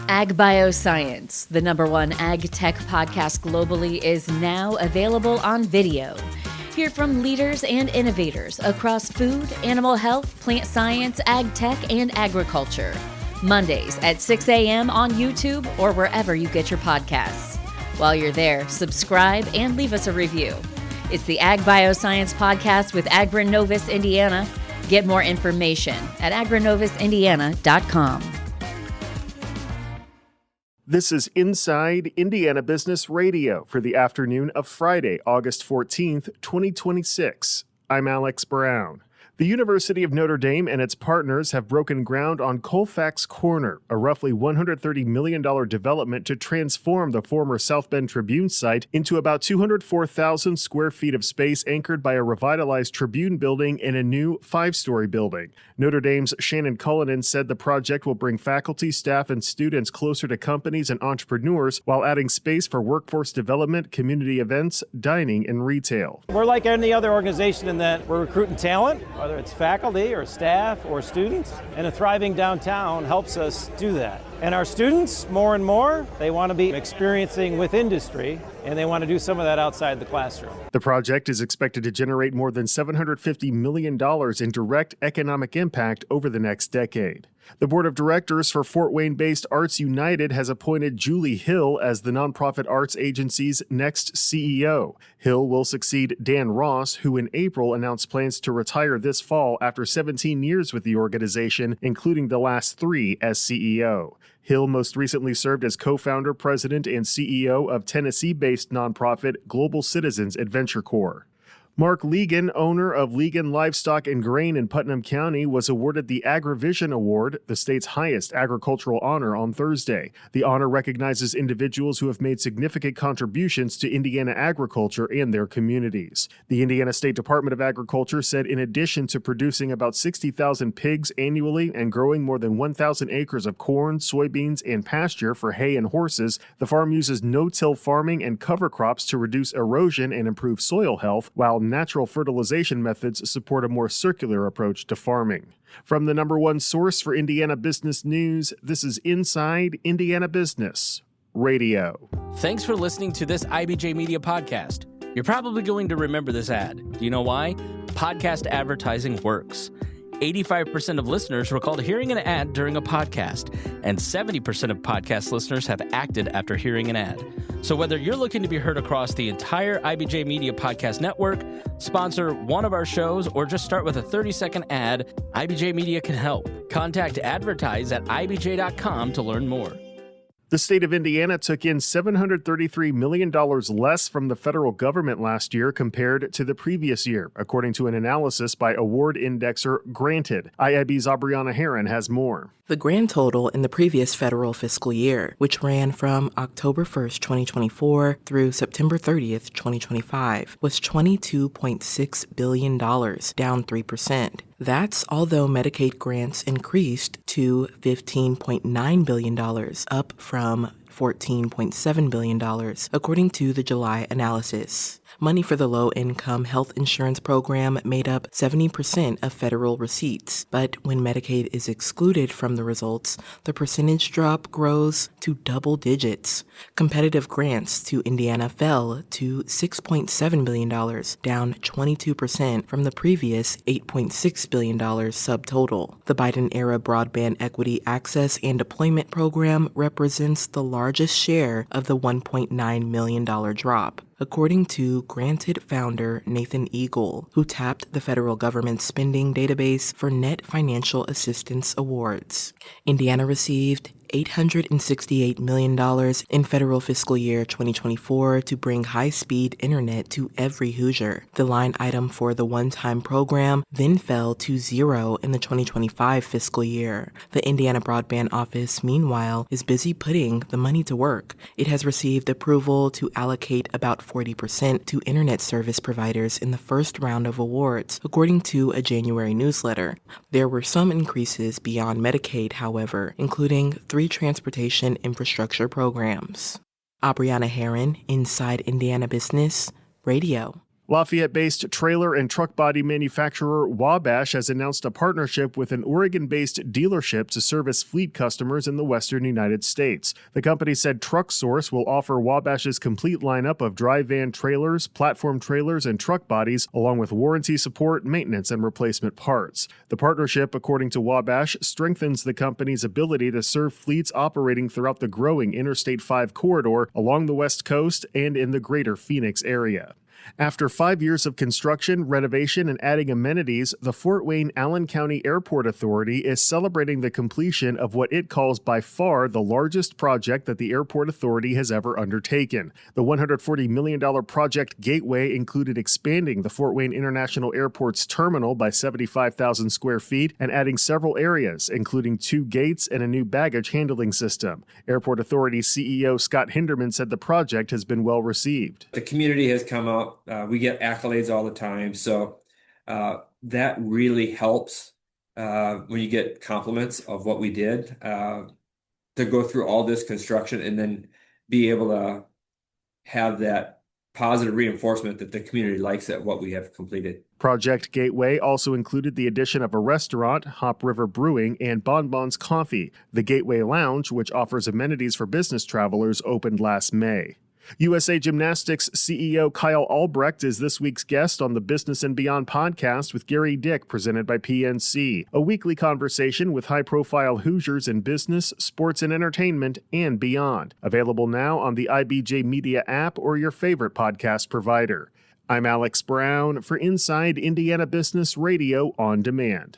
Ag Bioscience, the #1 ag tech podcast globally, is now available on video. Hear from leaders and innovators across food, animal health, plant science, ag tech, and agriculture. Mondays at 6 a.m. on YouTube or wherever you get your podcasts. While you're there, subscribe and leave us a review. It's the Ag Bioscience Podcast with Agronovis Indiana. Get more information at agronovisindiana.com. This is Inside Indiana Business Radio for the afternoon of Friday, August 14th, 2026. I'm Alex Brown. The University of Notre Dame and its partners have broken ground on Colfax Corner, a roughly $130 million development to transform the former South Bend Tribune site into about 204,000 square feet of space anchored by a revitalized Tribune building and a new 5-story building. Notre Dame's Shannon Cullinan said the project will bring faculty, staff, and students closer to companies and entrepreneurs while adding space for workforce development, community events, dining, and retail. We're like any other organization in that we're recruiting talent, whether it's faculty or staff or students, and a thriving downtown helps us do that. And our students, more and more, they want to be experiencing with industry, and they want to do some of that outside the classroom. The project is expected to generate more than $750 million in direct economic impact over the next decade. The board of directors for Fort Wayne-based Arts United has appointed Julie Hill as the nonprofit arts agency's next CEO. Hill will succeed Dan Ross, who in April announced plans to retire this fall after 17 years with the organization, including the last 3 as CEO. Hill most recently served as co-founder, president, and CEO of Tennessee-based nonprofit Global Citizens Adventure Corps. Mark Legan, owner of Legan Livestock and Grain in Putnam County, was awarded the AgriVision Award, the state's highest agricultural honor, on Thursday. The honor recognizes individuals who have made significant contributions to Indiana agriculture and their communities. The Indiana State Department of Agriculture said in addition to producing about 60,000 pigs annually and growing more than 1,000 acres of corn, soybeans, and pasture for hay and horses, the farm uses no-till farming and cover crops to reduce erosion and improve soil health, while natural fertilization methods support a more circular approach to farming. From the #1 source for Indiana business news, this is Inside Indiana Business Radio. Thanks for listening to this IBJ Media podcast. You're probably going to remember this ad. Do you know why? Podcast advertising works. 85% of listeners recalled hearing an ad during a podcast, and 70% of podcast listeners have acted after hearing an ad. So whether you're looking to be heard across the entire IBJ Media Podcast Network, sponsor one of our shows, or just start with a 30-second ad, IBJ Media can help. Contact advertise@ibj.com to learn more. The state of Indiana took in $733 million less from the federal government last year compared to the previous year, according to an analysis by award indexer Granted. IIB's Aubriana Herron has more. The grand total in the previous federal fiscal year, which ran from October 1st, 2024 through September 30th, 2025, was $22.6 billion, down 3%. That's although Medicaid grants increased to $15.9 billion, up from $14.7 billion, according to the July analysis. Money for the low-income health insurance program made up 70% of federal receipts, but when Medicaid is excluded from the results, the percentage drop grows to double digits. Competitive grants to Indiana fell to $6.7 billion, down 22% from the previous $8.6 billion subtotal. The Biden-era Broadband Equity Access and Deployment Program represents the largest share of the $1.9 million drop, according to Granted founder Nathan Eagle, who tapped the federal government's spending database for net financial assistance awards. Indiana received $868 million in federal fiscal year 2024 to bring high-speed internet to every Hoosier. The line item for the one-time program then fell to $0 in the 2025 fiscal year. The Indiana Broadband Office, meanwhile, is busy putting the money to work. It has received approval to allocate about 40% to internet service providers in the first round of awards, according to a January newsletter. There were some increases beyond Medicaid, however, including 3 transportation infrastructure programs. Aubriana Herron, Inside Indiana Business Radio. Lafayette-based trailer and truck body manufacturer Wabash has announced a partnership with an Oregon-based dealership to service fleet customers in the western United States. The company said TruckSource will offer Wabash's complete lineup of dry van trailers, platform trailers, and truck bodies, along with warranty support, maintenance, and replacement parts. The partnership, according to Wabash, strengthens the company's ability to serve fleets operating throughout the growing Interstate 5 corridor along the West Coast and in the greater Phoenix area. After 5 years of construction, renovation, and adding amenities, the Fort Wayne-Allen County Airport Authority is celebrating the completion of what it calls by far the largest project that the Airport Authority has ever undertaken. The $140 million Project Gateway included expanding the Fort Wayne International Airport's terminal by 75,000 square feet and adding several areas, including 2 gates and a new baggage handling system. Airport Authority CEO Scott Hinderman said the project has been well received. The community has come out. We get accolades all the time, so that really helps when you get compliments of what we did to go through all this construction and then be able to have that positive reinforcement that the community likes at what we have completed. Project Gateway also included the addition of a restaurant, Hop River Brewing, and Bonbons Coffee. The Gateway Lounge, which offers amenities for business travelers, opened last May. USA Gymnastics CEO Kyle Albrecht is this week's guest on the Business and Beyond podcast with Gary Dick, presented by PNC, a weekly conversation with high-profile Hoosiers in business, sports, and entertainment, and beyond. Available now on the IBJ Media app or your favorite podcast provider. I'm Alex Brown for Inside Indiana Business Radio on Demand.